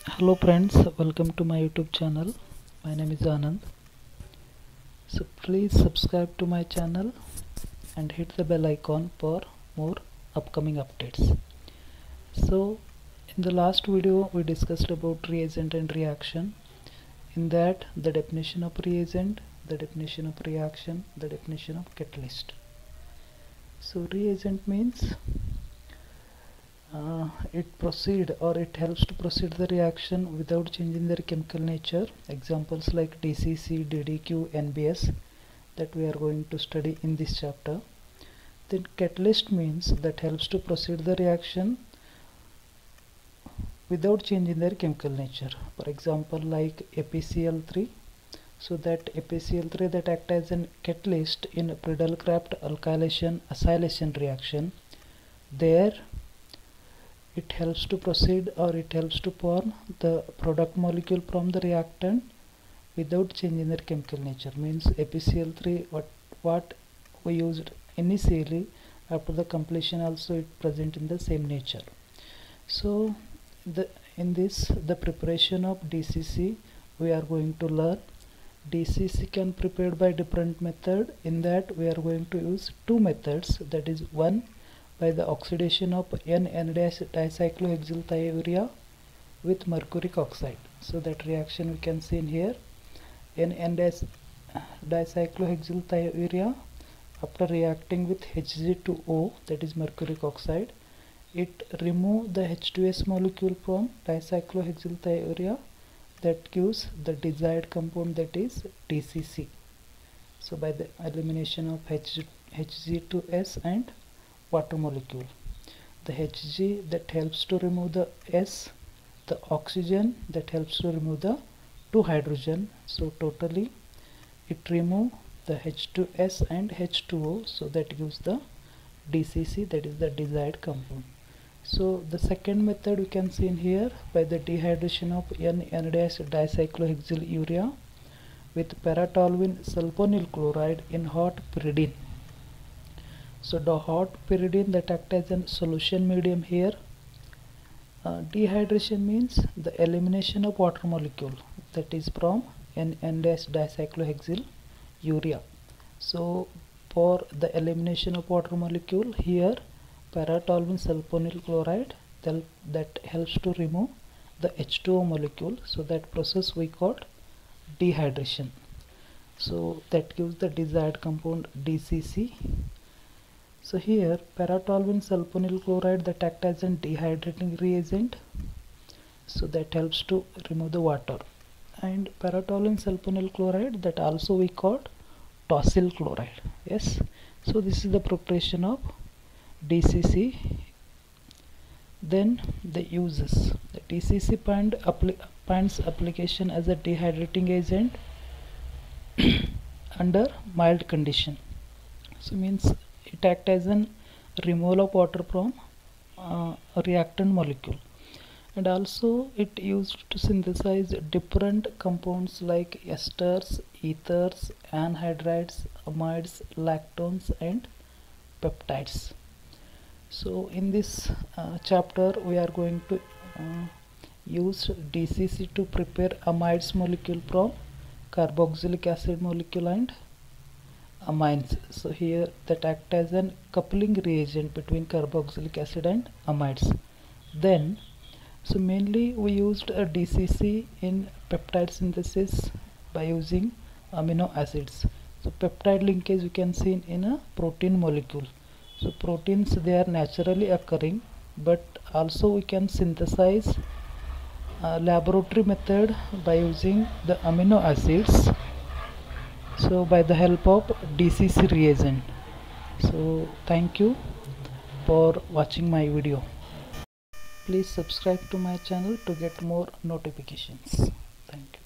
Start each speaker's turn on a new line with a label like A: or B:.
A: Hello friends, welcome to my YouTube channel. My name is Anand. So please subscribe to my channel and hit the bell icon for more upcoming updates. So in the last video we discussed about reagent and reaction. In that, the definition of reagent, the definition of reaction, the definition of catalyst. So reagent means it helps to proceed the reaction without changing their chemical nature. Examples like DCC, DDQ, NBS that we are going to study in this chapter. Then catalyst means that helps to proceed the reaction without changing their chemical nature. For example, like APCl3. So that APCl3 that act as a catalyst in Priedel-Crafts alkylation acylation reaction. There it helps to proceed or it helps to form the product molecule from the reactant without changing their chemical nature. Means APCl3 what we used initially, after the completion also it present in the same nature. So in the preparation of DCC we are going to learn. DCC can prepared by different method. In that we are going to use two methods, that is one by the oxidation of N-N-dicyclohexylthiourea with mercuric oxide. So that reaction we can see in here. N-N-dicyclohexylthiourea after reacting with Hg2O, that is mercuric oxide, it remove the H2S molecule from dicyclohexylthiourea, that gives the desired compound, that is DCC. So by the elimination of Hg2S and water molecule, the Hg that helps to remove the S, the oxygen that helps to remove the 2 hydrogen. So totally it remove the H2S and H2O, so that gives the DCC, that is the desired compound. So the second method we can see in here, by the dehydration of N-N-dicyclohexylurea with para-toluene sulfonyl chloride in hot pyridine. So the hot pyridine that act as a solution medium here. Dehydration means the elimination of water molecule, that is from N-N-dicyclohexylurea. So for the elimination of water molecule here, para-toluene sulfonyl chloride that helps to remove the H2O molecule. So that process we call dehydration. So that gives the desired compound DCC. So here para-toluene sulfonyl chloride that act as a dehydrating reagent, so that helps to remove the water, and para-toluene sulfonyl chloride that also we call tosyl chloride. Yes, so this is the preparation of DCC. Then the uses. The DCC finds application as a dehydrating agent under mild condition. So means it acts as an removal of water from a reactant molecule, and also it used to synthesize different compounds like esters, ethers, anhydrides, amides, lactones and peptides. So in this chapter we are going to use DCC to prepare amides molecule from carboxylic acid molecule and amines. So here that act as a coupling reagent between carboxylic acid and amides. Then so mainly we used a DCC in peptide synthesis by using amino acids. So peptide linkage we can see in a protein molecule. So proteins, they are naturally occurring, but also we can synthesize laboratory method by using the amino acids, so by the help of DCC reagent. So thank you for watching my video. Please subscribe to my channel to get more notifications. Thank you.